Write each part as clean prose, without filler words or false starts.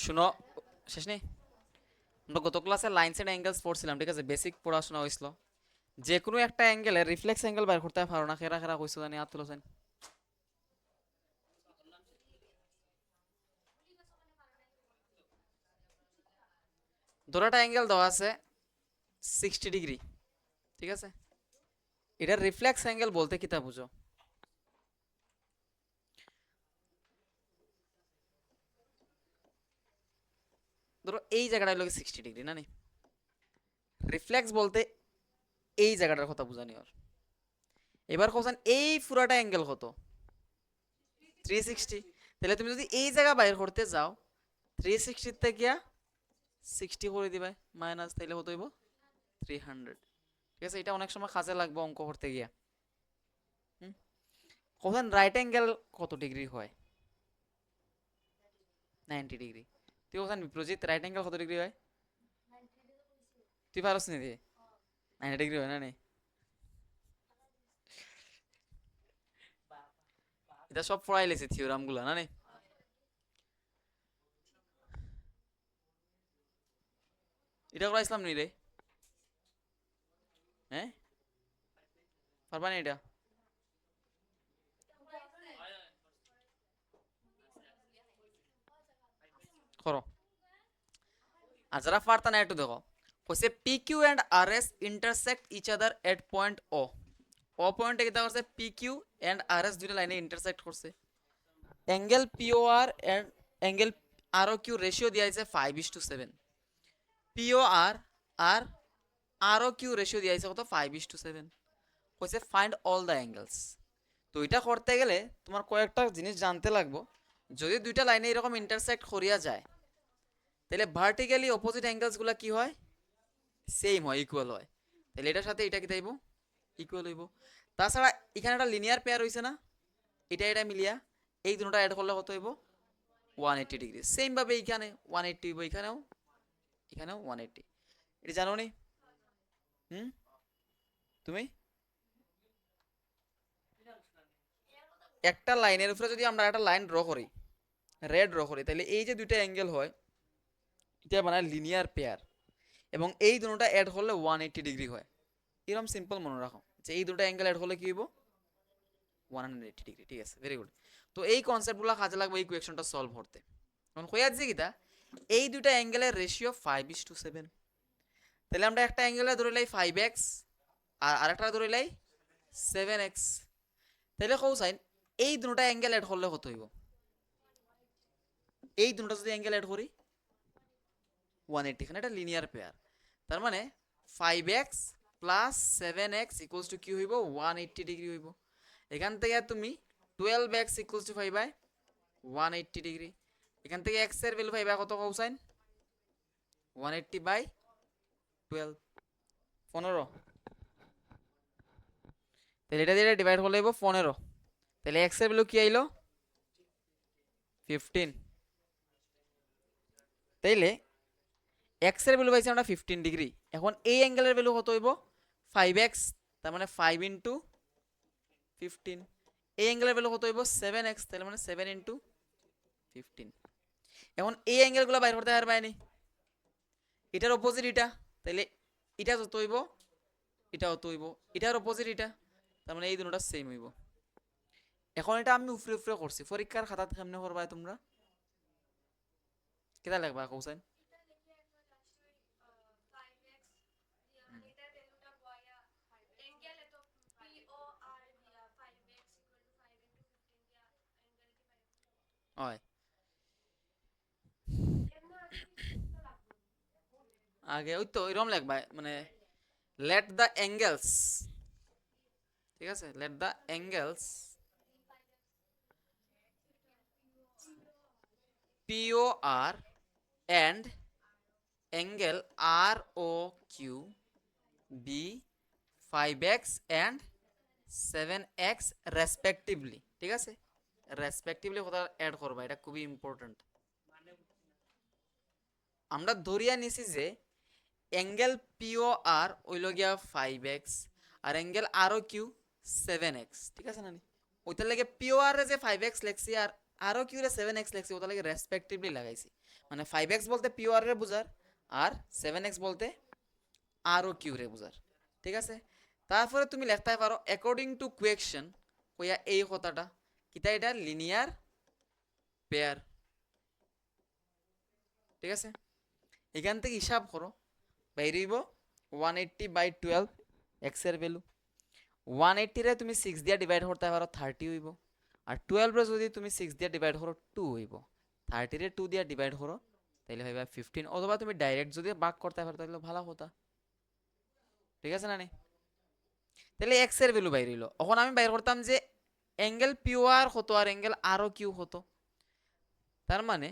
শুনো, শেষ নেই। আমরা গত ক্লাসে লাইনস এন্ড অ্যাঙ্গেলস পড়ছিলাম, ঠিক আছে? বেসিক পড়াশোনা হয়েছিল। যে কোনো একটা অ্যাঙ্গেলের রিফ্লেক্স অ্যাঙ্গেল বের করতে পারো না, খেরা খেরা কইছো জানি, হাত তুলেছেন। ধরো একটা অ্যাঙ্গেল দেওয়া আছে 60 ডিগ্রি, ঠিক আছে? এটার রিফ্লেক্স অ্যাঙ্গেল বলতে কিতা বুঝো? ধরো এই জায়গাটা হলো 60 ডিগ্রি, না নি? রিফ্লেক্স বলতে এই জায়গাটার কথা বুঝানি ওর। এবার কোথান এই পুরাটা অ্যাঙ্গেল কত? 360। তাহলে তুমি যদি এই জায়গা বাইর করতে যাও, 360 থেকে 60 করে দিবে মাইনাস, তাইলে কত হইব? 300। ঠিক আছে? এটা অনেক সময় কাজে লাগবে অঙ্ক করতে গিয়া। কোথান রাইট অ্যাঙ্গেল কত ডিগ্রি হয়? 90 ডিগ্রি। তুই কোথান বিপ্রজিৎ, রাইট অ্যাঙ্গেল কত ডিগ্রি হয়? তুই পারস নি দিয়ে? 90 ডিগ্রি হয় না নি? এটা সব পড়াই লেছি থিওরাম গুলা, না নি? এটা করাইছিলাম নি রে? হ্যাঁ, পারবা নি এটা? করো। আর যারা পারতা না একটু দেখো। কইছে P Q and R S intersect each other at point O. O পয়েন্টে কিতা করছে? P Q and R S দুইটা লাইনে ইন্টারসেক্ট করছে। Angle POR and angle R O Q ratio দিয়া আছে 5:7। পিওআর আর আর ও কিউ রেশিও দিয়া আছে কত? 5:7। কইছে ফাইন্ড অল দ্য অ্যাঙ্গেলস। তো এটা করতে গেলে তোমার কয়েকটা জিনিস জানতে লাগবো। যদি দুইটা লাইনে এরকম ইন্টারসেক্ট করিয়া যায়, তাহলে ভার্টিক্যালি অপোজিট অ্যাঙ্গেলসগুলো কি হয়? সেম হয়, ইকুয়াল হয়। তাহলে এটার সাথে এটা কি তাইব? ইকুয়াল হইব। তাছাড়া এখানে একটা লিনিয়ার পেয়ার হইছে না? এটা এটা মিলিয়া এই দুটোটা অ্যাড করলে কত হইব? 180 ডিগ্রি। সেম ভাবে এইখানে 180 হইব, এখানেও এখানেও 180। এটা জানো নি? হুম, তুমি একটা লাইনের উপরে যদি আমরা একটা লাইন ড্র করি, রেড ড্র করি, তাহলে এই যে দুইটা অ্যাঙ্গেল হয়, এটা বানায় লিনিয়ার পেয়ার। এবং এই দুটোটা অ্যাড করলে 180 ডিগ্রি হয়। এরকম সিম্পল মনে রাখো যে এই দুটো অ্যাঙ্গেল অ্যাড করলে কি হইব? 180 ডিগ্রি। ঠিক আছে, ভেরি গুড। তো এই কনসেপ্টগুলো কাজে লাগবে এই কোয়েকশনটা সলভ করতে। এখন কই আছে কিটা? এই দুটো অ্যাঙ্গেলের রেশিও 5:7। তাহলে আমরা একটা অ্যাঙ্গেলে ধরে লাই 5x আর আরেকটা ধরে লাই 7x। তাহলে কৌ সাইন এই দুটো অ্যাঙ্গেল অ্যাড করলে কত হইব? এই দুটো যদি অ্যাঙ্গেল অ্যাড করি 180, এখানে এটা লিনিয়ার পেয়ার। তার মানে 5x plus 7x equals to কি হইব? 180 ডিগ্রি হইব। এখান থেকে তুমি 12x ইকুয়ালস টু পাইবা 180 ডিগ্রি। এখান থেকে x এর ভ্যালু পাইবা কত কৌসাইন? 180/12, 15। তাহলে এটা দিয়ে ডিভাইড করলে হইব 15। তাহলে x এর ভ্যালু কি আইলো? 15। তাইলে x এর ভ্যালু পাইছি আমরা 15 ডিগ্রি। এখন এই অ্যাঙ্গেলের ভ্যালু কত হইব? 5x। তার মানে 5 ইন্টু 15। এই অ্যাঙ্গেলের ভ্যালু কত হইব? 7x। তাহলে মানে 7 ইন্টু 15। এখন এই অ্যাঙ্গেলগুলো বাইর করতে পারবা নি? এটার অপোজিট এটা, তাহলে এটা যত হইব এটা অত হইব। এটার অপোজিট এটা, তার মানে এই দুটোটা সেম হইব। এখন এটা আমি উফরে উফরে করছি, পরীক্ষার খাতা কেমনে করবা তোমরা? কেটা লাগবা কৌসাইন? হয় আগে ওই তো এরকম লাগবা, মানে লেট দ্য অ্যাঙ্গেলস, ঠিক আছে, let the angles POR and angle ROQ be 5x and 7x respectively. ঠিক আছে, রেসপেক্টিভলি কথা অ্যাড করবা, এটা খুবই ইম্পর্টেন্ট। আমরা ধরিয়া নিছি যে অ্যাঙ্গেল POR হইল গিয়া 5x আর অ্যাঙ্গেল ROQ 7x, ঠিক আছে না? ওইটার লাগে POR এ যে 5x লেখছি আর আরও কিউরে 7x লেখছি ওটা লাগে রেসপেক্টিভলি লাগাইছি মানে 5x বলতে পিওর রে বুঝার আর 7x বলতে আরও কিউরে বুঝার ঠিক আছে তারপরে তুমি লিখতে পারো অ্যাকর্ডিং টু কোয়েকশন কইয়া এই কথাটা কিতা এটা লিনিয়ার পেয়ার ঠিক আছে এখান থেকে হিসাব করো বাইরেইব 180/12 x এর ভ্যালু 180 রে তুমি 6 দিয়ে ডিভাইড করতে পারো 30 হইব আর 12 রে যদি তুমি 6 দিয়ে ডিভাইড করো 2 হইব 30 রে 2 দিয়ে ডিভাইড করো তাইলে হইবা 15 অথবা তুমি ডাইরেক্ট যদি ভাগ করতে পারো তাহলে ভালো কথা ঠিক আছে না নি তাহলে x এর ভ্যালু বাইর হইলো এখন আমি বাইর করতাম যে অ্যাঙ্গেল পিওর হতো আর অ্যাঙ্গেল আরও কিউ হতো তার মানে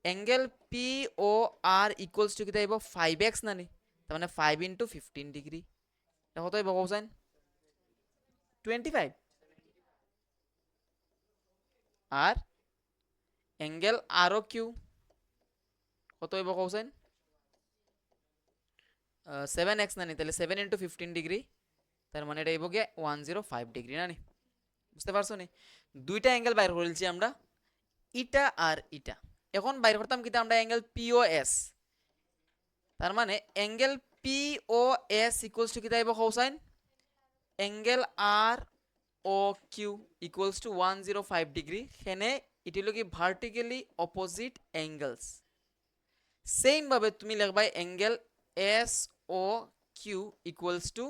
angle P O R equals to কিতা হইব 5x না নি তার মানে 5 ইন্টু 15 ডিগ্রি এটা কত হইব কোসাইন 25 আর অ্যাঙ্গেল আরও কিউ কত হইব কোসাইন 7x না নি তাহলে 7 ইন্টু 15 ডিগ্রি তার মানে এটা হইব গিয়ে 105 ডিগ্রি না নি বুঝতে পারছো নি দুইটা অ্যাঙ্গেল বাইর করেছি আমরা ইটা আর ইটা এখন বাইর করতাম কিতা আমরা অ্যাঙ্গেল পিওএস তার মানে অ্যাঙ্গেল পিওএস ইকুয়ালস টু কিতা হইব কোসাইন angle R O Q equals to 105 degree হেনে এটি হলো কি ভার্টিক্যালি অপোজিট অ্যাঙ্গেলস সেম ভাবে তুমি লিখবা angle S O Q equals to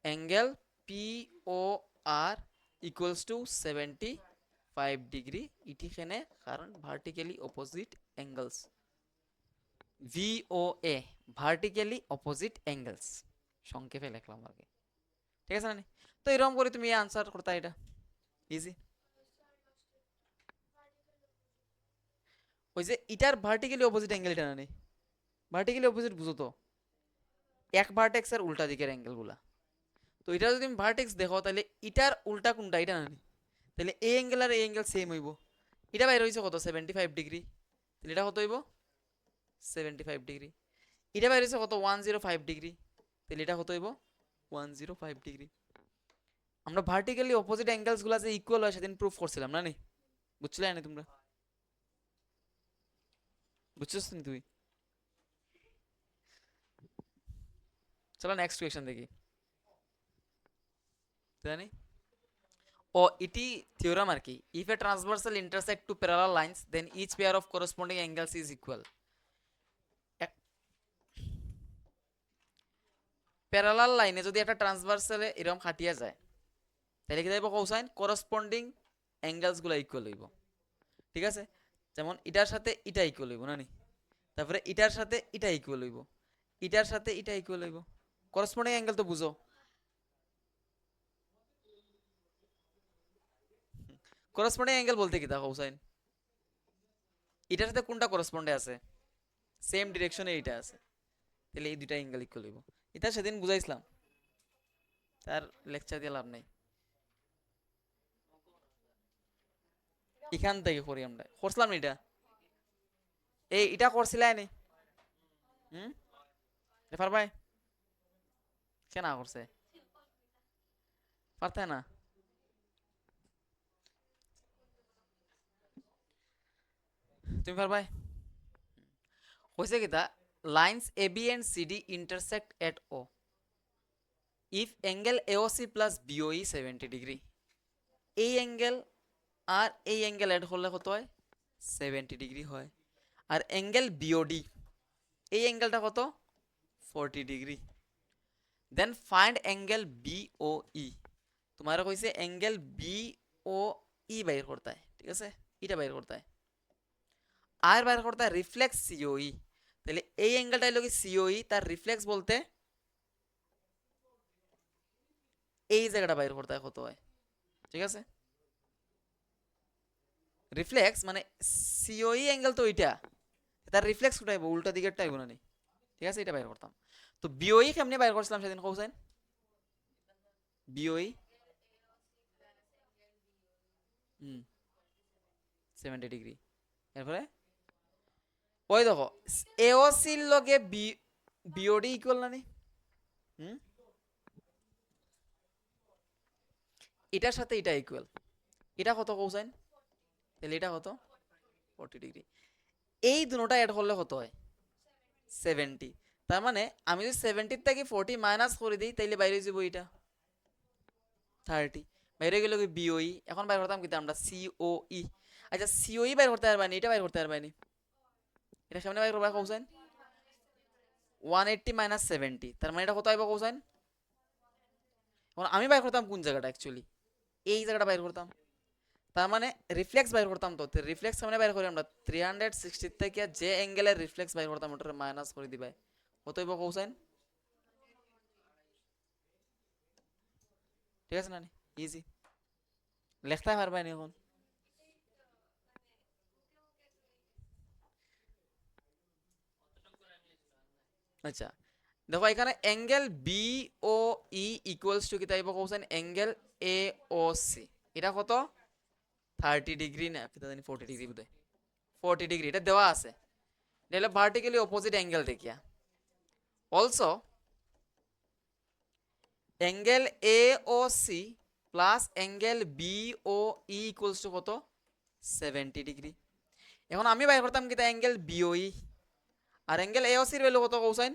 angle P O R equals to 75 degree এটি হেনে কারণ vertically opposite angles VOA vertically opposite angles সংক্ষেপে লিখলাম আর কি ঠিক আছে না তো এরকম করে তুমি আনসার করতা এটা ইজি ওই যে এটার ভার্টিক্যালি অপোজিট অ্যাঙ্গেল এটা না নেই ভার্টিক্যালি অপোজিট বুঝো তো এক ভার্টেক্স এর উল্টা দিকের অ্যাঙ্গেলগুলা তো এটা যদি তুমি ভার্টেক্স দেখো তাহলে এটার উল্টা কোনটা এটা না নেই তাহলে এই অ্যাঙ্গেল আর এই অ্যাঙ্গেল সেম হইব এটা বাইরে হইছে কত 75 ডিগ্রি তাহলে এটা কত হইব 75 ডিগ্রি এটা বাইরে হইছে কত 105 ডিগ্রি তাহলে এটা কত হইব 105 ডিগ্রি আমরা ভার্টিক্যালি অপোজিট অ্যাঙ্গেলস গুলা যে ইকুয়াল হয় সেদিন প্রুফ করছিলাম না নি বুঝছিলে না তোমরা বুঝছস নি তুই চলো নেক্সট কোয়েশ্চন দেখি জানি ও ইটি থিওরাম আর কি if a transversal intersect two parallel lines then each pair of corresponding angles is equal parallel লাইনে যদি একটা ট্রান্সভার্সালে এরকম খাটিয়া যায় তাহলে কি যাইব কোসাইন করসপন্ডিং অ্যাঙ্গেলস গুলো ইকুয়াল হইব ঠিক আছে যেমন এটার সাথে এটা ইকুয়াল হইব না নি তারপরে এটার সাথে এটা ইকুয়াল হইব এটার সাথে এটা ইকুয়াল হইব করসপন্ডিং অ্যাঙ্গেল তো বুঝো করসপন্ডিং অ্যাঙ্গেল বলতে কি তা কোসাইন এটার সাথে কোনটা করসপন্ডে আছে সেম ডিরেকশনে এইটা আছে তাহলে এই দুইটা অ্যাঙ্গেল ইকুয়াল হইব এটা সেদিন বুঝাইছিলাম তার লেকচার দিয়ে লাভ নাই এখান থেকে করি আমরা করছিলাম এটা এটা করছিলাই নি রেফার ভাই কেনা করছে পারতে না তুমি পারবাই হয়েছে কি তা lines A B and C D intersect at O if angle AOC plus BOE 70 degree এই অ্যাঙ্গেল আর এই অ্যাঙ্গেল এড করলে কত হয় 70 ডিগ্রি হয় আর অ্যাঙ্গেল বিওডি এই অ্যাঙ্গেলটা কত 40 ডিগ্রি দেন ফাইন্ড অ্যাঙ্গেল বিওই তোমার কইছে অ্যাঙ্গেল বিওই বাইর করতে হয় ঠিক আছে এটা বাইর করতে হয় আর বাইর করতে হয় রিফ্লেক্স সিওই তাহলে এই অ্যাঙ্গেলটা হলো কি সিওই তার রিফ্লেক্স বলতে এই জায়গাটা বাইর করতে হয় কত হয় ঠিক আছে রিফ্লেক্স মানে সিওই অ্যাঙ্গেল তো ওইটা তার রিফ্লেক্স কোথায় উল্টা দিকেরটা আইব না নি ঠিক আছে এটা বাইর করতাম তো বিওই কেমনে বাইর করছিলাম সেদিন কৌছেন বিওই 70 ডিগ্রি এরপরে ওই দেখো এওসির লগে বিওডি ইকুয়াল না নি এটার সাথে এটা ইকুয়াল এটা কত কৌছেন তাহলে এটা কত 40 ডিগ্রি। এই দুটোটা অ্যাড করলে কত হয় 70। তার মানে আমি যদি 70 থেকে 40 মাইনাস করে দিই তাইলে বাইরে যাবো এটা 30, বাইরে গেল কি বিওই। এখন বাইর করতাম কিন্তু আমরা সিওই। আচ্ছা সিওই বাইর করতে পারবানি, এটা বাইর করতে পারবানি, এটা সামনে বাইর করবা কৌসাইন 180 মাইনাস 70, তার মানে এটা কত আইব কৌসাইন। এখন আমি বাইর করতাম কোন জায়গাটা অ্যাকচুয়ালি, এই জায়গাটা বাইর করতাম, তার মানে রিফ্লেক্স বাইর করতাম। তো রিফ্লেক্স সামনে বাইর করি আমরা 360 থেকে যে অ্যাঙ্গেলের রিফ্লেক্স বাইর করতাম ওটার মাইনাস করে দিবাই কত হইব কৌসাইন। ঠিক আছে না, ইজি লেখতে পারবাই না এখন। আচ্ছা দেখো এখানে angle B O E equals to কি তাইব কৌসাইন অ্যাঙ্গেল এ ও সি, এটা কত 30 ডিগ্রি না কিতা জানি 40 ডিগ্রি বোধহয় 40 ডিগ্রি, এটা দেওয়া আছে, এটা হলো ভার্টিক্যালি অপোজিট অ্যাঙ্গেল দেখিয়া। Also angle A O C plus angle B O E equals to কত 70 ডিগ্রি। এখন আমি বাইর করতাম কিতা অ্যাঙ্গেল বিওই, আর অ্যাঙ্গেল এ ও সির ভ্যালু কত কৌসাইন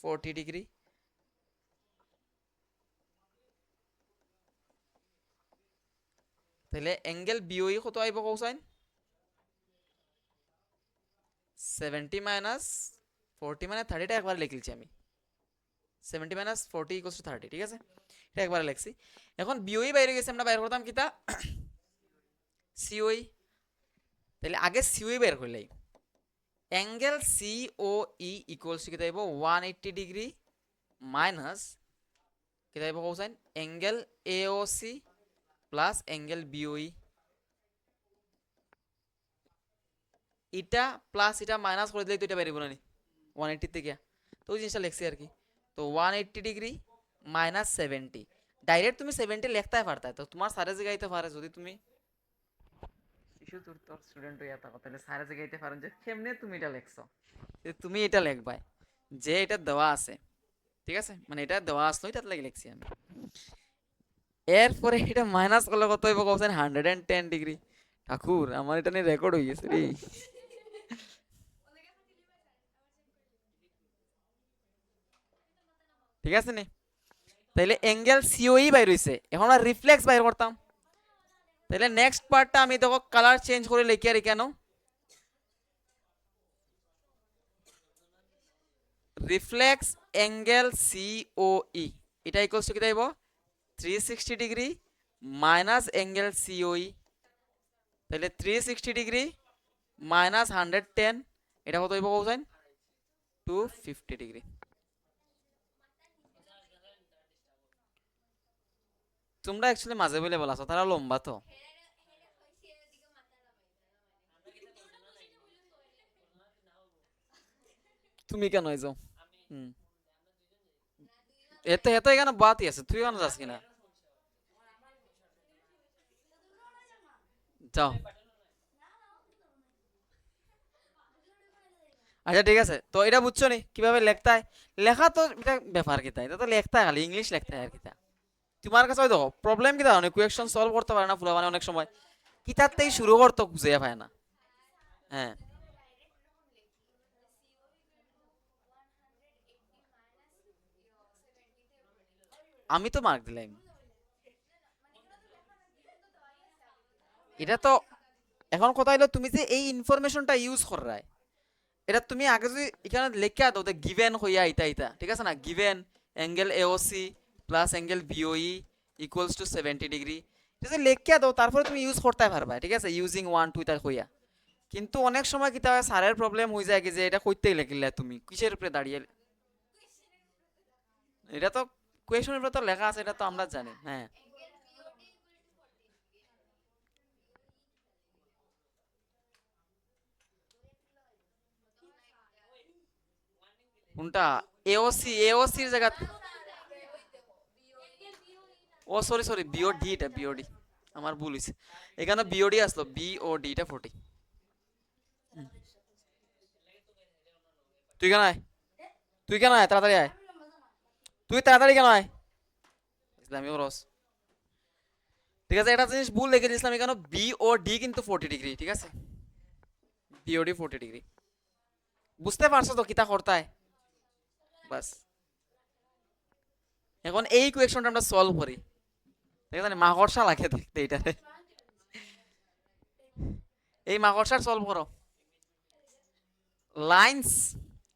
40 ডিগ্রি। তাহলে অ্যাঙ্গেল বিওই কত আইব কৌসাইন 70 মাইনাস 40 মানে 30টা একবার লিখছি আমি, 70 মাইনাস 40 ইকুয়ালস টু 30, ঠিক আছে এটা একবার লিখছি। এখন বিওই বাইরে গেছে, আমরা বাইর করতাম কিতা সিওই। তাহলে আগে সিওই বের করলেই angle C O E equals to কিতা আইব 180 ডিগ্রি মাইনাস কিতা আইব cosine angle A O C plus angle BOE, এটা প্লাস এটা মাইনাস করে দিলেই তো এটা বেরিয়ে না 180 থেকে, তো ওই জিনিসটা লিখছি আর কি। তো 180 ডিগ্রি মাইনাস 70, ডাইরেক্ট তুমি 70 লিখতে পারতা, তো তোমার সারে জায়গাইতে পারে যদি তুমি শিশু তোর স্টুডেন্ট হইয়া থাকো তাহলে সারে জায়গাইতে পারেন যে কেমনে তুমি এটা লিখছো, যে তুমি এটা লিখবাই যে এটা দেওয়া আছে, ঠিক আছে মানে এটা দেওয়া আসলো এটা লাগে লিখছি আমি। এরপরে এটা মাইনাস করলে কত হইব কৌছেন 110 ডিগ্রি। ঠাকুর আমার এটা নিয়ে রেকর্ড হয়ে গেছে রে। ঠিক আছে নি, তাইলে অ্যাঙ্গেল সিওই বাইর হইছে, এখন আর রিফ্লেক্স বাইর করতাম। তাহলে নেক্সট পার্টটা আমি দেখো কালার চেঞ্জ করে লিখি আর কেন রিফ্লেক্স অ্যাঙ্গেল সিওই, এটা ইকুয়ালস টু কি দেব 360 ডিগ্রি মাইনাস অ্যাঙ্গেল সিওই, তাহলে 360 ডিগ্রি মাইনাস 110, এটা কত হইব কৌসাইন 250 ডিগ্রি। তোমরা অ্যাকচুয়ালি মাঝে বলে বলাছো তারা লম্বা তো, তুমি কেন যাও হুম এতে এত এখানে বাতি আছে তুই কেন যাস কিনা যাও। আচ্ছা ঠিক আছে, তো এটা বুঝছো নি কিভাবে লিখতে হয়, লেখা তো এটা ব্যাপার কিতা, এটা তো লিখতে হয় খালি ইংলিশ লিখতে হয় আর কিতা। তোমার কাছে দেখো প্রবলেম কিতা অনেক কোয়েকশন সলভ করতে পারে না ফুলা মানে অনেক সময় কিতাবতেই শুরু করতে খুঁজে পায় না। হ্যাঁ আমি তো মার্ক দিলাম, এটা তো এখন কথা হলো তুমি যে এই ইনফরমেশনটা ইউজ করায় এটা তুমি আগে যদি এখানে লেখা দাও তো গিভেন হইয়া ইতা ইতা ঠিক আছে না, given angle AOC plus angle বিওই equals to 70 degree, এটা যদি লেখা দাও তারপরে তুমি ইউজ করতে পারবা, ঠিক আছে ইউজিং 1 2 তার হইয়া। কিন্তু অনেক সময় কি হয় স্যারের প্রবলেম হয়ে যায় কি যে এটা কইতেই লেখিলে তুমি কিসের উপরে দাঁড়িয়ে, এটা তো কোয়েশনের উপরে তো লেখা আছে এটা তো আমরা জানি। হ্যাঁ কোনটা এওসি এওসির জায়গা, ও সরি সরি বিওডি, এটা বিওডি আমার ভুল হয়েছে, এখানে বিওডি আসলো বিওডি এটা 40। তুই কেন আয়, তুই কেন আয় তাড়াতাড়ি আয়, তুই তাড়াতাড়ি কেন আয় ইসলামী রস। ঠিক আছে, একটা জিনিস ভুল লিখে দিয়েছিলাম এখানে, বি ও ডি কিন্তু 40 ডিগ্রি, ঠিক আছে, বি ও ডি 40 ডিগ্রি। বুঝতে পারছো তো কিতা করতায়? বাস এখন এই ইকুয়েশনটা আমরা সলভ করি, ঠিক আছে, মাকড়সা লাগে দেখতে এইটারে। এই মাকড়সার সলভ করো। Lines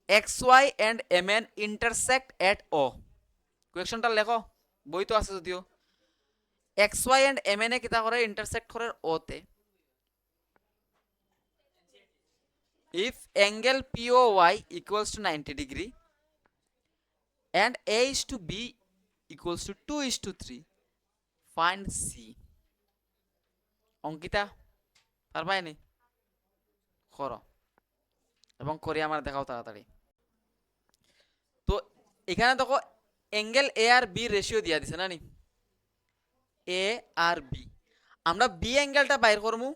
X Y and M N intersect at O. ইকুয়েশনটা লেখো, বই তো আছে যদিও। X Y and M N এ কিতা করে ইন্টারসেক্ট করে ও তে। if angle POY equals to 90 degree and A is to B equals to 2 is to 3, find C. Ankita পারবাইনি? করো এবং করে আমার দেখাও তাড়াতাড়ি। তো এখানে দেখো অ্যাঙ্গেল এ আর বি রেশিও দিয়া দিছে না নি, এ আর বি। আমরা বি অ্যাঙ্গেলটা বাইর করমু,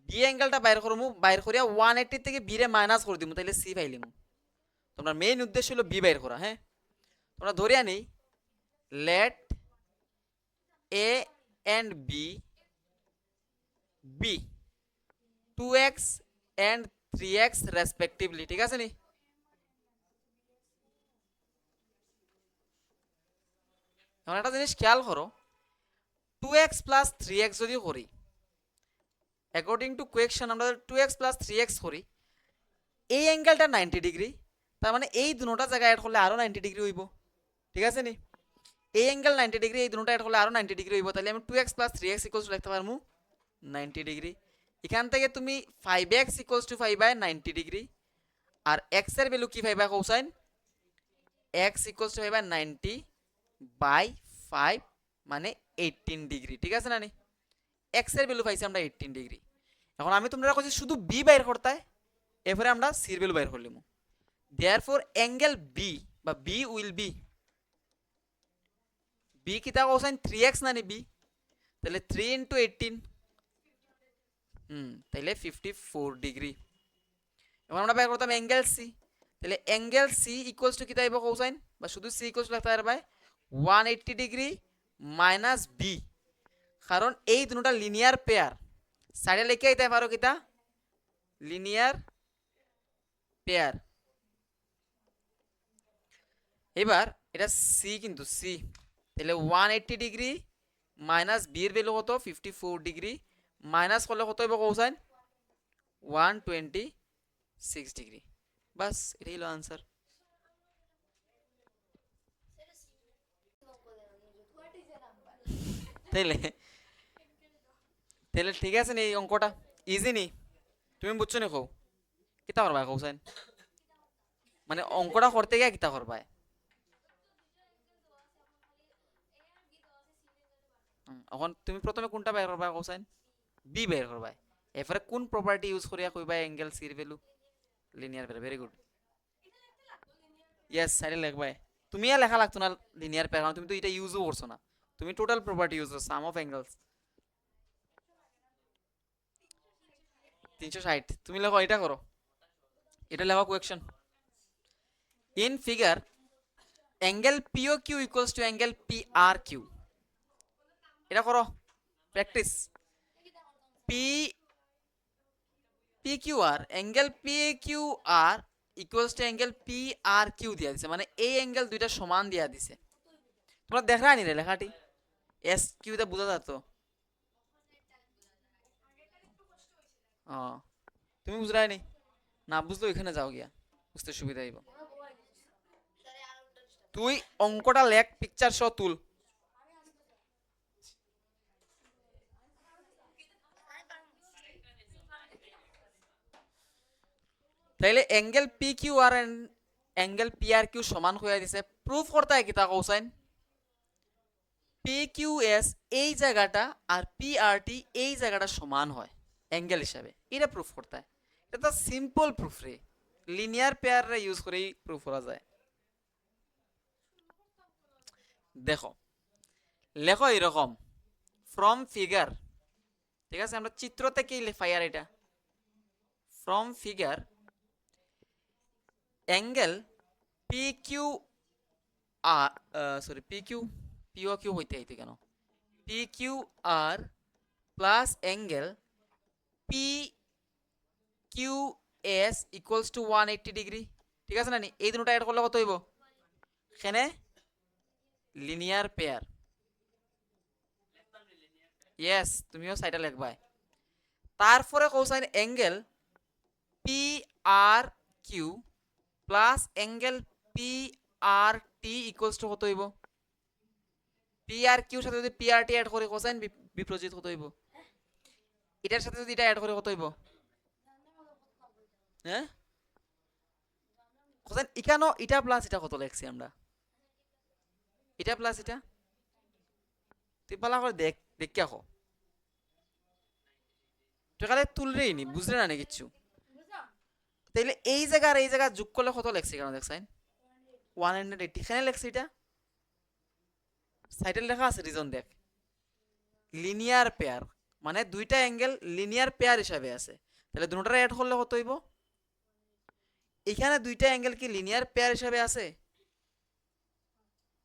বি অ্যাঙ্গেলটা বাইর করমু, বাইর করিয়া 180 থেকে বি রে মাইনাস করে দিমু, তাইলে সি পাইলিমু। তোমরা মেইন উদ্দেশ্য হলো বি বাইর করা। হ্যাঁ, তোমরা ধরিয়া নেই let A and B be 2x and 3x respectively, ঠিক আছে নি? এখন একটা জিনিস খেয়াল করো, 2x প্লাস 3x যদি করি, অ্যাকর্ডিং টু কোয়েকশন আমরা 2x প্লাস 3x করি, এই অ্যাঙ্গেলটা 90 ডিগ্রি, তার মানে এই দুটোটা জায়গায় অ্যাড করলে আরো 90 ডিগ্রি হইব, ঠিক আছে নি? এই অ্যাঙ্গেল 90 ডিগ্রি, এই দুটোটা অ্যাড করলে আরো 90 ডিগ্রি হইব, তাহলে আমি 2x প্লাস 3x ইকুয়ালস লিখতে পারমু 90 ডিগ্রি। এখান থেকে তুমি 5x equals to 5 by 90 degree, আর x এর ভ্যালু কি পাইবা কোসাইন, x equals to 5 by 90 by 5 মানে 18 ডিগ্রি, ঠিক আছে না নি? x এর ভ্যালু পাইছি আমরা 18 ডিগ্রি। এখন আমি তোমরা কইছি শুধু b বাইর করতে, এরপরে আমরা c এর ভ্যালু বাইর করলিম। দেয়ারফর অ্যাঙ্গেল b বা b উইল বি, b কিতা কোসাইন 3x না নি b, তাহলে 3 ইনটু 18, তাহলে 54 ডিগ্রি। এখন আমরা বাইর করতাম অ্যাঙ্গেল সি, তাহলে অ্যাঙ্গেল সি ইকুয়ালস টু কিতা আইব কোসাইন, বা শুধু সি ইকুয়ালস টু লিখতে পারবা 180 ডিগ্রি মাইনাস বি, কারণ এই দুটোটা লিনিয়ার পেয়ার, সাইডে লিখে আইতে পারো কিতা লিনিয়ার পেয়ার। এবার এটা সি, কিন্তু সি, তাহলে 180 ডিগ্রি মাইনাস বি এর ভ্যালু কত 54 ডিগ্রি, মাইনাস করলে কত হইব কোসাইন 126 ডিগ্রি। বাস এটাই হলো আনসার। তাইলে তাহলে ঠিক আছে নি, এই অঙ্কটা ইজি নি, তুমি বুঝছো নি? কও কিতা করবা কোসাইন, মানে অঙ্কটা করতে গিয়ে কিতা করবা? এখন তুমি প্রথমে কোনটা বের করবা কোসাইন, বি বের করবা, এরপরে কোন প্রপার্টি ইউজ করিয়া কইবা অ্যাঙ্গেল সি এর value linear pair. Very good, yes সাইডে লিখবা। তুমি আর লেখা লাগতো না লিনিয়ার পেয়ার, কারণ তুমি তো এটা ইউজও করছো না, তুমি টোটাল প্রপার্টি ইউজ করছো, সাম অফ অ্যাঙ্গেলস। 360 তুমি লেখো, এটা করো, এটা লেখো question. In figure angle PO Q equals to angle P R Q, এটা করো practice. P P Q R angle P Q R equals to angle P R Q দিয়া দিছে, মানে এই অ্যাঙ্গেল দুইটা সমান দিয়া দিছে। তোমরা দেখা নি রে লেখাটি, এস কিউটা বোঝা যেত? ও তুমি বুঝলাই নি, না বুঝলে ওইখানে যাও গিয়া বুঝতে সুবিধা হইব। তুই অঙ্কটা লেখ, পিকচার সহ তুল। তাইলে angle P Q R angle P R Q সমান হয়ে দিছে, প্রুফ করতে হয় কিতা কৌসাইন, পি কিউ এস এই জায়গাটা আর পি আর টি এই জায়গাটা সমান হয় অ্যাঙ্গেল হিসাবে, এটা প্রুফ করতে হয়। এটা তো সিম্পল প্রুফ রে, লিনিয়ার পেয়ার রে ইউজ করেই প্রুফ করা যায়। দেখো লেখো এরকম, ফ্রম ফিগার, ঠিক আছে, আমরা চিত্র থেকেই লেখাই, আর এটা from figure angle P Q R, sorry P Q, PO Q হইতে হইতে কেন, P Q R plus angle P Q S equals to 180 degree, ঠিক আছে না নি? এই দুটো অ্যাড করলে কত হইব? এখানে লিনিয়ার পেয়ার। ইয়েস, তুমিও সাইডে লিখবাই। তারপরে কোসাইন angle P R Q plus angle P R T equals to কত হইব? পি আর কিউর সাথে যদি পি আর টি অ্যাড করে কোসাইন বিপরীত কত হইব? এটার সাথে যদি এটা অ্যাড করে কত হইব? হ্যাঁ কোসাইন এখানেও এটা প্লাস এটা কত লিখছি আমরা? এটা প্লাস এটা, তুই পালা করে দেখ দেখে আখো তুই খালি তুলরেই নি, বুঝলে না কিচ্ছু। তাইলে এই জায়গা আর এই জায়গা যোগ করলে কত লেখছি কেন দেখছেন? 180 এখানে লেখছি, এটা সাইডে লেখা আছে, রিজন দেখ, লিনিয়ার পেয়ার, মানে দুইটা অ্যাঙ্গেল লিনিয়ার পেয়ার হিসাবে আছে। তাহলে দুটোটা অ্যাড করলে কত হইব? এখানে দুইটা অ্যাঙ্গেল কি লিনিয়ার পেয়ার হিসাবে আছে?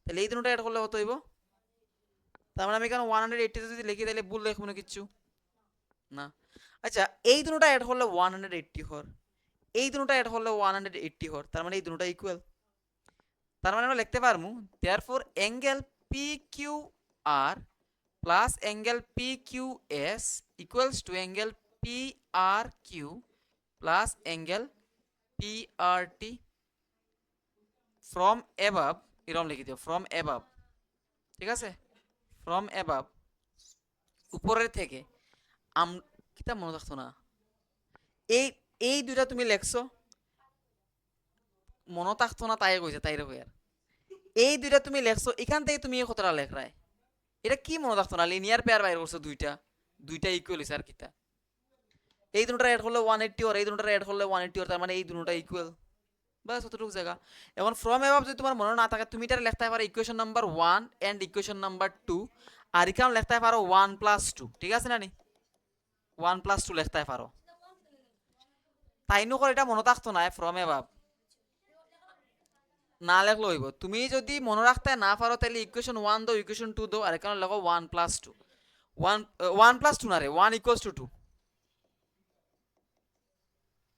তাহলে এই দুটোটা অ্যাড করলে কত হইব? তার মানে আমি এখানে 180 যদি লিখি তাহলে ভুল লিখবো না কিচ্ছু না। আচ্ছা, এই দুটোটা অ্যাড করলে 180 হর, এই দুটোটা অ্যাড করলে 180 হর, তার মানে এই দুটোটা ইকুয়াল। তার মানে আমরা লিখতে পারবো therefore angle P Q R plus angle P Q S equals to angle P R Q plus angle P R T from above. এরকম লিখে দিও, ফ্রম অ্যাবাভ, ঠিক আছে? ফ্রম অ্যাবাভ, উপরের থেকে। কিতা মনে থাকতো না, এই এই দুইটা তুমি লেখছো, মনে থাকতো না তাই কইছে, তাই রে আর এই দুইটা তুমি লেখছো, এখান থেকে তুমি এই কতটা লেখরায়, এটা কি মনে থাকতো না? লিনিয়ার পেয়ার বাইর করছো দুইটা, দুইটা ইকুয়াল হইছে আর কিতা। এই দুটোটা অ্যাড করলে 180 আর এই দুটোটা অ্যাড করলে 180 আর, তার মানে এই দুটোটা ইকুয়াল। বাস অতটুকু জায়গা। এখন ফ্রম অ্যাবাভ যদি তোমার মনে না থাকে, তুমি এটা লিখতে পারো equation number 1 and equation number 2, আর এখানে লিখতে পারো 1 প্লাস 2, ঠিক আছে না নি? 1 প্লাস 2 লিখতে পারো, তাই নো করে এটা মনে থাকতো না ফ্রম অ্যাবাভ না লেখলে হইব। তুমি যদি মনে রাখতে না পারো তাহলে ইকুয়েশন 1 দাও, ইকুয়েশন 2 দাও, আর এখানে লেখো 1 প্লাস 2, 1 প্লাস 2 না রে, 1 ইকুয়ালস টু 2,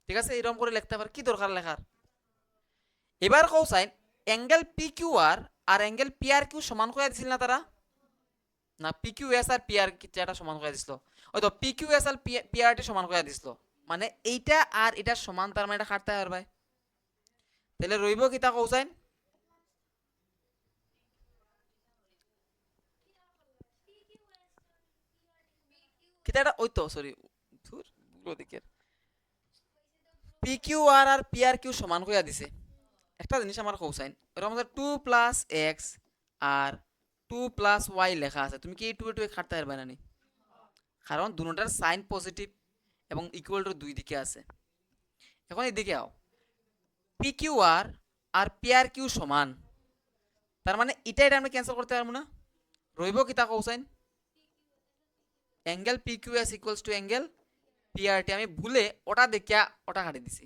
ঠিক আছে? এরকম করে লিখতে পারো, কি দরকার লেখার। এবার কৌসাইন angle P Q R angle P R Q সমান করে দিছিল না তারা? না, পি কিউ এস আর পি আর যেটা সমান করে দিছিল, ওই তো পি কিউ এস আর পি আর টি সমান করে দিছিল, মানে এইটা আর এটা সমান, তার মানে এটা কাটতে পারবে। তাহলে রইব কিতা কৌসাইন? কিতা এটা, ওই তো সরি, ধুর দিকের পি কিউ আর পি আর কিউ সমান করে দিছে। একটা জিনিস আমার কৌসাইন, এরকম 2 প্লাস এক্স আর 2 প্লাস ওয়াই লেখা আছে, তুমি কি এই 2 কাটতে পারবে না নি? কারণ দুটোটার সাইন পজিটিভ এবং ইকুয়াল টু দুই দিকে আছে। এখন এদিকে আও, পি কিউ আর পি আর কিউ সমান, তার মানে এটা আমরা ক্যান্সেল করতে পারবো না, রইব কি তা কৌসাইন? Angle P Q S equals to angle P R T. আমি ভুলে ওটা দেখিয়া ওটা কাটি দিছি,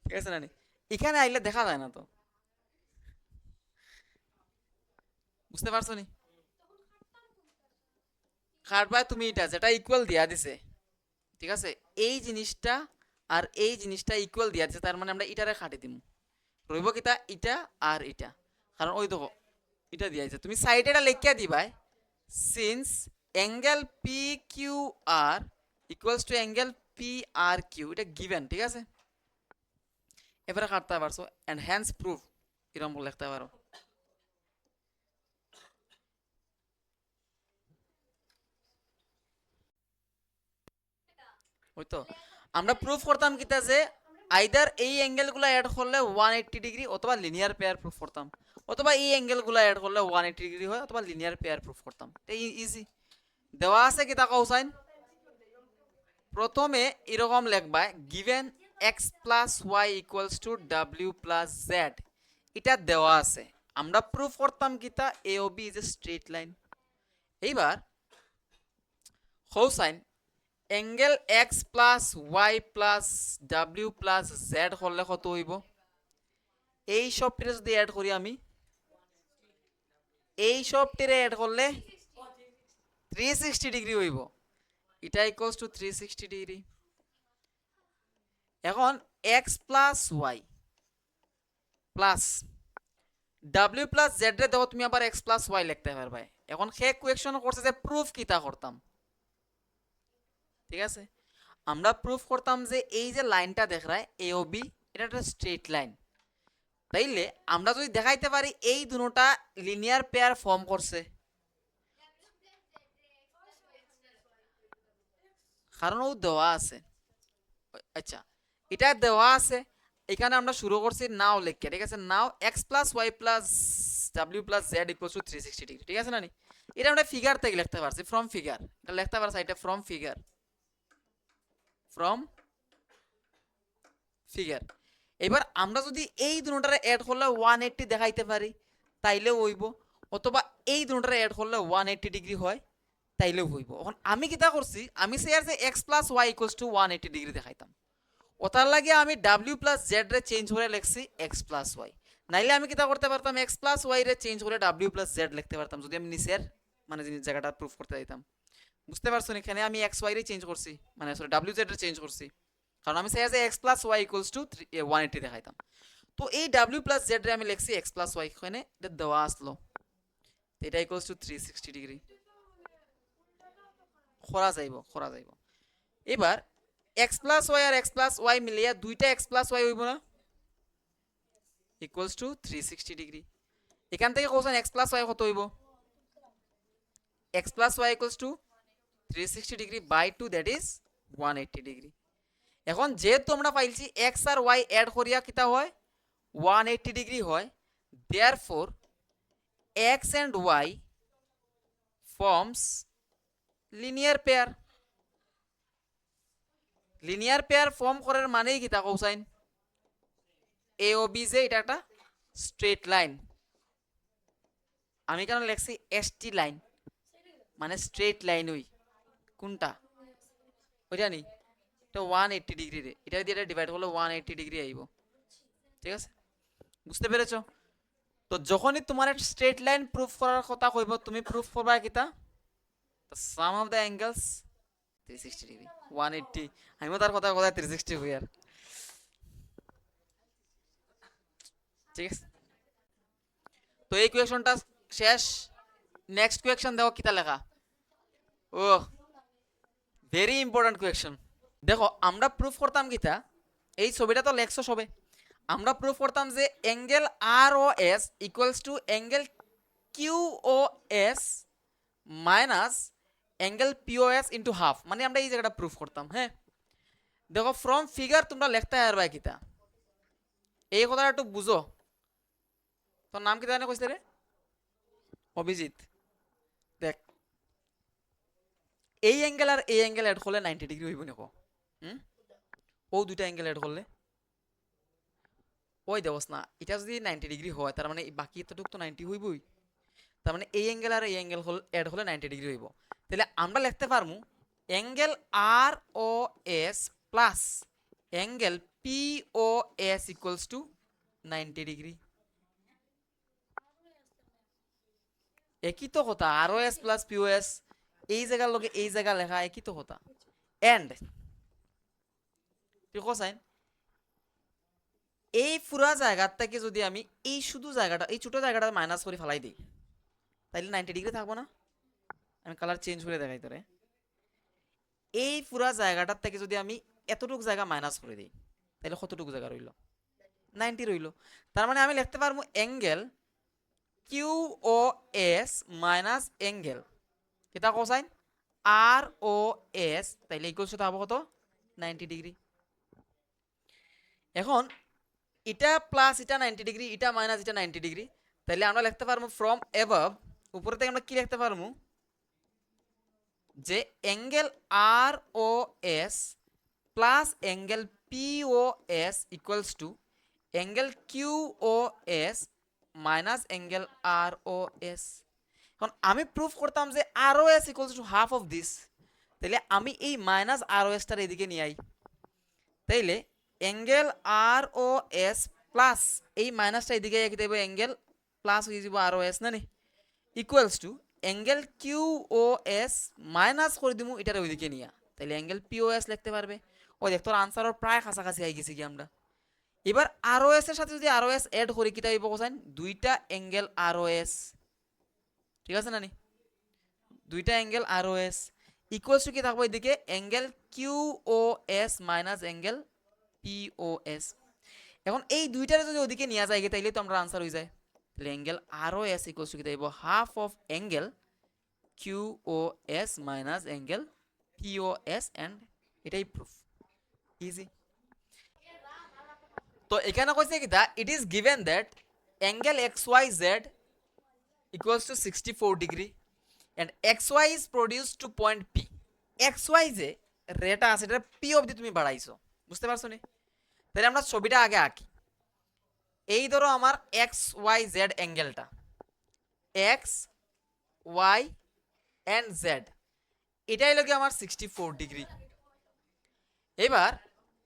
ঠিক আছে না নি? এখানে আইলে দেখা যায় না তো, বুঝতে পারছো নি? কাটবা তুমি এটা যেটা ইকুয়াল দিয়া দিছে, ঠিক আছে? এই জিনিসটা আর এই জিনিসটা ইকুয়াল দিয়া দিছে, তার মানে আমরা এটারে কাটি দিমু, রইব কিতা এটা আর এটা। কারণ ওই দেখো এটা দিয়া দিছে, তুমি সাইডে এটা লিখিয়া দিবাই, since angle P Q R equals to angle P R Q, এটা গিভেন, ঠিক আছে? এবারে কাটতে পারছো, এন্ড হ্যান্স প্রুফ, এরকম লিখতে পারো। ওই তো আমরা প্রুফ করতাম কিতা যে আইদার এই অ্যাঙ্গেলগুলো অ্যাড করলে 180 ডিগ্রি, অথবা লিনিয়ার পেয়ার প্রুফ করতাম, অথবা এই অ্যাঙ্গেলগুলো অ্যাড করলে 180 ডিগ্রি হয়, অথবা লিনিয়ার পেয়ার প্রুফ করতাম। এই ইজি দেওয়া আছে কিতা কৌসাইন। প্রথমে এরকম লিখবা, given X plus Y equals to W plus Z, এটা দেওয়া আছে। আমরা প্রুফ করতাম কিতা A O B is a straight line. এইবার কৌসাইন angle X plus Y plus W plus Z হলে কত হইব? এই সবটিরে যদি অ্যাড করি আমি, এই সবটিরে অ্যাড করলে 360 ডিগ্রি হইব, এটা ইকুয়ালস টু 360 ডিগ্রি। এখন x plus Y plus W plus Z রে দেখো তুমি আবার এক্স প্লাস ওয়াই লিখতে পারবে। এখন সে কোয়েকশন করছে যে প্রুফ কিতা করতাম, ঠিক আছে? আমরা প্রুফ করতাম যে এই যে লাইনটা দেখ রায় এ ও বি, এটা একটা স্ট্রেট লাইন। তাইলে আমরা যদি দেখাইতে পারি এই দুটোটা লিনিয়ার পেয়ার ফর্ম করছে, কারণ ও দেওয়া আছে। আচ্ছা, এটা দেওয়া আছে, এখানে আমরা শুরু করছি নাও লিখে, ঠিক আছে? Now X plus Y plus W plus Z equals to 360 degree, ঠিক আছে না নি? এটা আমরা ফিগার থেকে লিখতে পারছি, ফ্রম ফিগার এটা লিখতে পারছি, এটা ফ্রম ফিগার, ফ্রম ফিগার। এবার আমরা যদি এই দুটোটারে অ্যাড করলে 180 দেখাইতে পারি তাইলেও হইব, অথবা এই দুটোটারে অ্যাড করলে 180 ডিগ্রি হয় তাইলেও হইব। এখন আমি কিতা করছি, আমি সে আর যে X plus Y equals to 180 degree দেখাইতাম, ওটার লাগে আমি ডাব্লিউ প্লাস জেড রে চেঞ্জ করে লিখছি এক্স প্লাস ওয়াই। নাইলে আমি কিতা করতে পারতাম, এক্স প্লাস ওয়াই রে চেঞ্জ করে ডাব্লিউ প্লাস জেড লিখতে পারতাম, যদি আমি নিচের মানে জায়গাটা প্রুফ করতে দিতাম। বুঝতে পারছো? এখানে আমি এক্স ওয়াই রে চেঞ্জ করছি, মানে সরি ডাব্লিউ জেড রে চেঞ্জ করছি, কারণ আমি চাই যে X plus Y equals to 180 দেখাইতাম। তো এই ডাব্লিউ প্লাস জেড রে আমি লিখছি এক্স প্লাস ওয়াই, এখানে এটা দেওয়া আসলো, এটা ইকুয়ালস টু 360 ডিগ্রি। খরা যাইব। এবার এক্স প্লাস ওয়াই আর এক্স প্লাস ওয়াই মিলিয়ে দুইটা এক্স প্লাস ওয়াই হইব না, ইকুয়ালস টু 360 ডিগ্রি। এখান থেকে কোশ্চেন এক্স প্লাস ওয়াই কত হইব, X plus Y equals to 360 degree by 2, that is 180 degree. এখন যেহেতু আমরা পাইছি এক্স আর ওয়াই অ্যাড করিয়া কিতা হয় 180 ডিগ্রি হয়, therefore X and Y forms linear pair. Linear pair form করার মানেই কিতা কৌসাইন, এ ও বি যে এটা একটা স্ট্রেট লাইন, আমি কেন লেখছি এসটি লাইন, মানে স্ট্রেট লাইন। ওই কোনটা ওইটা নি, এটা 180 ডিগ্রি রে, এটা দিয়ে এটা ডিভাইড করলে 180 ডিগ্রি আইব, ঠিক আছে? বুঝতে পেরেছো? তো যখনই তোমার একটা স্ট্রেট লাইন প্রুফ করার কথা কইব, তুমি প্রুফ করবা কিতা, সাম অফ দ্য অ্যাঙ্গেলস 360 ডিগ্রি 180, আমিও তার কথা 360 হই আর, ঠিক আছে? তো এই কোয়েকশনটা শেষ। নেক্সট কোয়েকশন দেখো কিতা লেখা, ও ভেরি ইম্পর্টেন্ট কোয়েকশন। দেখো আমরা প্রুফ করতাম কিতা, এই ছবিটা তো লেখছো সবে, আমরা প্রুফ করতাম যে angle R O S equals to angle Q O S minus angle POS into half, মানে আমরা এই জায়গাটা প্রুফ করতাম। হ্যাঁ, দেখো ফ্রম ফিগার তোমরা লিখতে পারবা কিতা, এই কথাটা একটু বুঝো। তোর নাম কি জানে কইছে রে? অভিজিৎ। দেখ এই অ্যাঙ্গেল আর এই অ্যাঙ্গেল এড করলে 90 ডিগ্রি হইব নাকো? ও দুইটা অ্যাঙ্গেল এড করলে ওই দেবস না, এটা যদি 90 ডিগ্রি হয় তার মানে বাকি এতটুকু তো 90 হইবই, তার মানে এই অ্যাঙ্গেল আর এই অ্যাঙ্গেল এড হলে 90 ডিগ্রি হইব। তাহলে আমরা লিখতে পারবো angle R O S plus angle P O S equals to 90 degree. একই তো কথা, R O S plus P O S, এই জায়গার লগে এই জায়গা লেখা একই তো কথা। এন্ড ঠিক কোসাইন এই পুরা জায়গার থেকে যদি আমি এই শুধু জায়গাটা, এই ছোট জায়গাটা মাইনাস করে ফেলাই দিই, তাইলে 90 ডিগ্রি থাকবো না? আমি কালার চেঞ্জ করে দেখাই তোরে, এই পুরা জায়গাটার থেকে যদি আমি এতটুকু জায়গা মাইনাস করে দিই তাহলে কতটুকু জায়গা রইল, 90 রইল। তার মানে আমি লিখতে পারবো angle Q O S minus angle কিতা কোসাইন আর ও এস, তাইলে ইকুয়ালস টু হবে কত 90 ডিগ্রি। এখন এটা প্লাস এটা 90 ডিগ্রি, এটা মাইনাস এটা 90 ডিগ্রি, তাহলে আমরা লিখতে পারবো ফ্রম অ্যাবভ, উপরে থেকে আমরা কি লিখতে পারবো যে angle R O S plus angle P O S equals to angle Q O S minus angle R O S. এখন আমি প্রুফ করতাম যে R O S equals to half of this, তাহলে আমি এই মাইনাস আর ও এসটার এদিকে নিয়ে আই, তাইলে angle R O S plus এই মাইনাসটা এদিকে কি দেবো অ্যাঙ্গেল প্লাস হয়ে যাব আর ও এস না নি, equals to angle Q O S minus করে দিমু এটার ওইদিকে নিয়া, তাহলে অ্যাঙ্গেল পি ও এস লিখতে পারবে। ওই দেখ তোর আনসারের প্রায় কাছাকাছি আই গেছি কি আমরা। এবার আর ও এস এর সাথে যদি আর ও এস এড করি কি তাইব কোসাইন, দুইটা অ্যাঙ্গেল আর ও এস, ঠিক আছে না নি, দুইটা angle R O S equals to কি থাকবো এদিকে angle Q O S minus angle P O S. এখন এই দুইটারে যদি ওদিকে নিয়ে যায় তাইলে তো আমরা আনসার হয়ে যায়, তাহলে angle R O S equals to কি থাকবো half of angle Q O S minus angle P O S, and এটাই প্রুফ, ইজি। তো এখানে কইছে কি দা it is given that angle X Y Z equals to 64 degree and xy is produced to point p। xy যে রেটা আছে এটা p অবধি তুমি বাড়াইছো, বুঝতে পারছো নি? তাহলে আমরা ছবিটা আগে আঁকি। এই ধরো আমার এক্স ওয়াই জেড অ্যাঙ্গেলটা, এক্স ওয়াই অ্যান্ড জেড, এটাই লাগে আমার 64 ডিগ্রি। এবার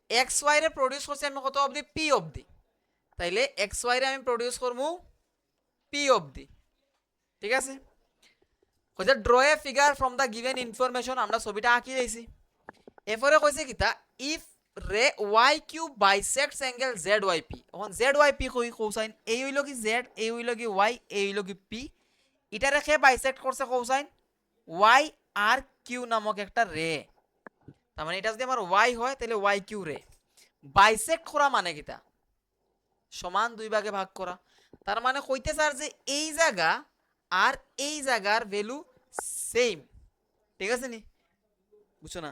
এক্স ওয়াই রে প্রডিউস করছি আমি কত অবধি, পি অবধি, তাইলে এক্স ওয়াই রে আমি প্রডিউস করবো পি অবধি, ঠিক আছে। কইছে draw a figure from the given information, আমরা ছবিটা আঁকি দিয়েছি। এরপরে কইছে কিতা if ray Y Q bisects angle Z Y P. এখন জেড ওয়াই পি কই কোসাইন, এই হইল কি জেড, এই হইল কি ওয়াই, এই হইল কি পি, এটা রেখে বাইসেক্ট করছে কোসাইন ওয়াই আর কিউ নামক একটা রে। তার মানে এটা যদি আমার ওয়াই হয় তাহলে ওয়াই কিউ রে, বাইসেক্ট করা মানে কিতা সমান দুই ভাগে ভাগ করা। তার মানে কইতে স্যার যে এই জায়গা আর এই জায়গার ভ্যালু সেম, ঠিক আছে নি, বুঝছো না?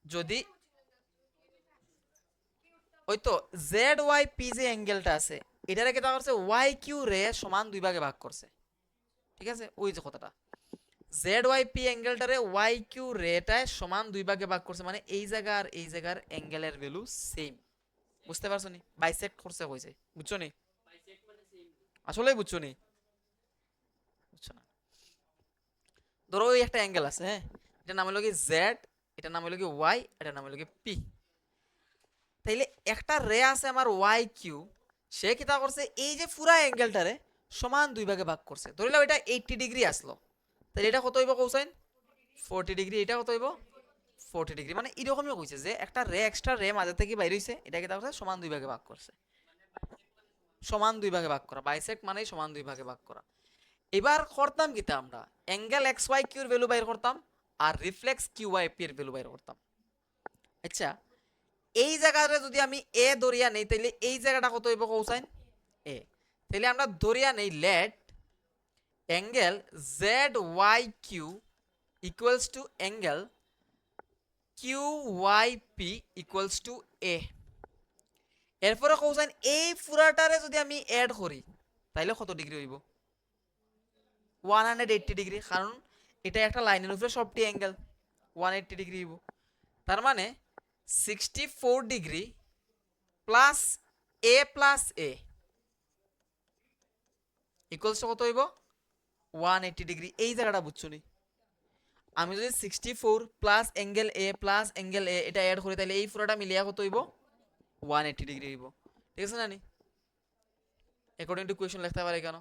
যদি ওই তো জেড ওয়াই পি যে অ্যাঙ্গেলটা আছে এটারে কেটা করছে ওয়াই কিউ রে সমান দুই ভাগে ভাগ করছে, ঠিক আছে, ওই যে কথাটা জেড ওয়াই পি অ্যাঙ্গেলটারে ওয়াই কিউ রেটায় সমান দুই ভাগে ভাগ করছে, মানে এই জায়গা আর এই জায়গার অ্যাঙ্গেলের ভ্যালু সেম, বুঝতে পারছো নি? বাইসেক্ট করছে কইছে, বুঝছো নি? আসলেই বুঝছো নি? বুঝছো না? ধরো ওই একটা অ্যাঙ্গেল আছে, হ্যাঁ, এটার নাম হলো কি জেড, এটার নাম হলো কি ওয়াই, এটার নাম হলো কি পি। তাইলে একটা রে আছে আমার ওয়াই কিউ, সে কিতা করছে এই যে পুরা অ্যাঙ্গেলটারে সমান দুই ভাগে ভাগ করছে, ধরিলাম এটা 80 ডিগ্রি আসলো, তাহলে এটা কত হইব কোসাইন 40 ডিগ্রি, এটা কত হইব 40 ডিগ্রি। মানে এরকমই কইছে যে একটা রে এক্সট্রা রে মাঝে থেকে বাইর হইছে, এটা কিতা করছে সমান দুই ভাগে ভাগ করছে, সমান দুই ভাগে ভাগ করা, বাইসেক্ট মানে সমান দুই ভাগে ভাগ করা। এবার করতাম কিতা আমরা অ্যাঙ্গেল এক্স ওয়াই কিউর ভ্যালু বাইর করতাম আর রিফ্লেক্স কিউ ওয়াই পি এর ভ্যালু বাইর করতাম। আচ্ছা এই জায়গাটা যদি আমি এ দরিয়া নেই তাহলে এই জায়গাটা কত হইব কোসাইন এ, তাহলে আমরা দরিয়া নেই let angle Z Y Q equals to angle Q Y P equals to A. এরপরে কোসাইন এই পুরাটারে যদি আমি এড করি তাহলে কত ডিগ্রি হইব 180 ডিগ্রি, কারণ এটা একটা লাইনের উপরে সবটি অ্যাঙ্গেল 180 ডিগ্রি হইব। তার মানে 64 ডিগ্রি প্লাস এ ইকুয়ালস কত হইব 180 ডিগ্রি। এই জায়গাটা বুঝছো নি? আমি যদি 64 প্লাস অ্যাঙ্গেল এ এটা অ্যাড করি তাহলে এই পুরোটা মিলিয়া কত হইব 180 ডিগ্রি হইব, ঠিক আছে না নি? অ্যাকর্ডিং টু কোয়েশ্চন লিখতে পারে কেন।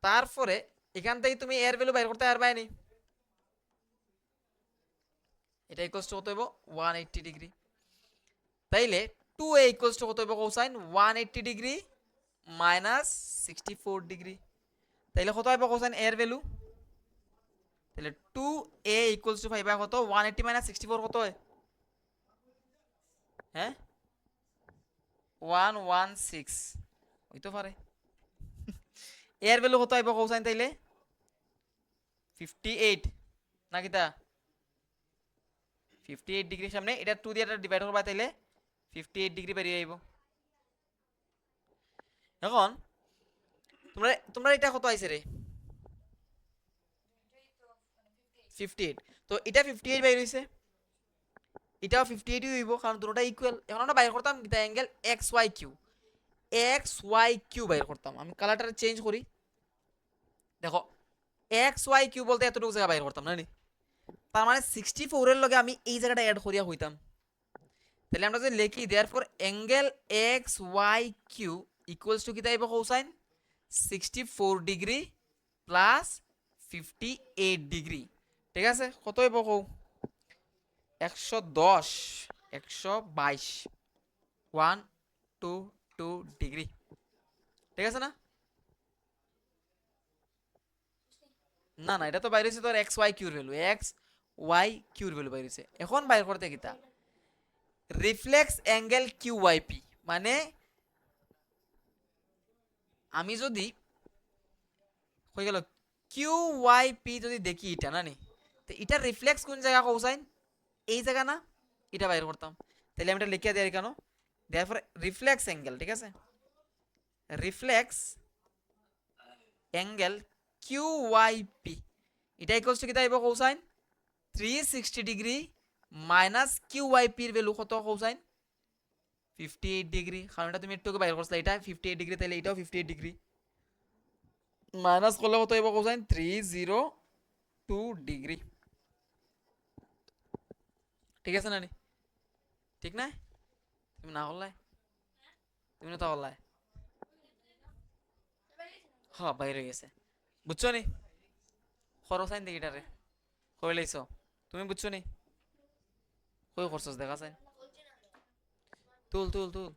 তারপরে এখান থেকে তুমি এর ভ্যালু বাইর করতে পারবে নি, এটা ইকুয়ালস টু কত হইব 180 ডিগ্রি। তাইলে 2a ইকুয়ালস টু কত হইব কোসাইন 180 ডিগ্রি মাইনাস 64 ডিগ্রি, তাইলে কত হইব কোসাইন এর ভ্যালু, তাহলে 2a ইকুয়ালস টু পাইবা কত 180 মাইনাস 64 কত হয়, হ্যাঁ 116 হইতো পারে। এর ভ্যালু কত হইব কোসাইন তাইলে 58 না কিতা 58 ডিগ্রির সামনে এটা 2 দিয়ে এটা ডিভাইড করবা তাইলে 58 ডিগ্রি বেরিয়ে আইব। এখন তোমরা তোমরা এটা কত আইছে রে 58, তো এটা 58 বাইর হইছে, এটাও 58 হইব কারণ দুটোটা ইকুয়াল। এখন আমরা বাইর করতাম কিতা অ্যাঙ্গেল এক্স ওয়াই কিউ বাইর করতাম। আমি কালারটা চেঞ্জ করি, দেখো এক্স ওয়াই কিউ বলতে এতটুকু জায়গা বাইর করতাম না নি, তার মানে 64 এর লগে আমি এই জায়গাটা অ্যাড করিয়া হইতাম। তাহলে আমরা যদি লিখি therefore angle X Y Q equals to কিতা আইব কোসাইন 64 ডিগ্রি প্লাস 58 ডিগ্রি। ঠিক আছে, কত হইব কও? 110 122 122 ডিগ্রি। ঠিক আছে না? না না, এটা তো বাইরে হচ্ছে তোর এক্স ওয়াই কিউর ভ্যালু, এক্স ওয়াই কিউর ভ্যালু বাইরে হচ্ছে। এখন বাইর করতে কিতা, reflex angle Q Y P, মানে আমি যদি হয়ে গেল কিউ ওয়াই পি যদি দেখি এটা না নি, তো এটার রিফ্লেক্স কোন জায়গা কৌসাইন, এই জায়গা না, এটা বাইর করতাম। তাহলে আমি এটা লিখে দিই কেন, দেওয়ার পরে রিফ্লেক্স অ্যাঙ্গেল, ঠিক আছে, reflex angle Q Y P, এটা ইকুয়ালস টু কিতা আইব কৌসাইন 360 ডিগ্রি মাইনাস কিউ ওয়াই পির ভ্যালু কত কৌসাইন 58 ডিগ্রি, কারণ এটা তুমি একটু বাইর করছিলা, এটা 58 ডিগ্রি, তাহলে এটাও 58 ডিগ্রি, মাইনাস করলে কত হইব কোসাইন 302 ডিগ্রি। ঠিক আছে না নি? ঠিক না? তুমি না হল্লাই, তুমি না তো হল্লাই, হ্যাঁ বাইরে গেছে, বুঝছো নি? খরচাইন দেখি এটারে কই লাইছো, তুমি বুঝছো নি? কই করছস দেখা চাই, তুল তুল তুল।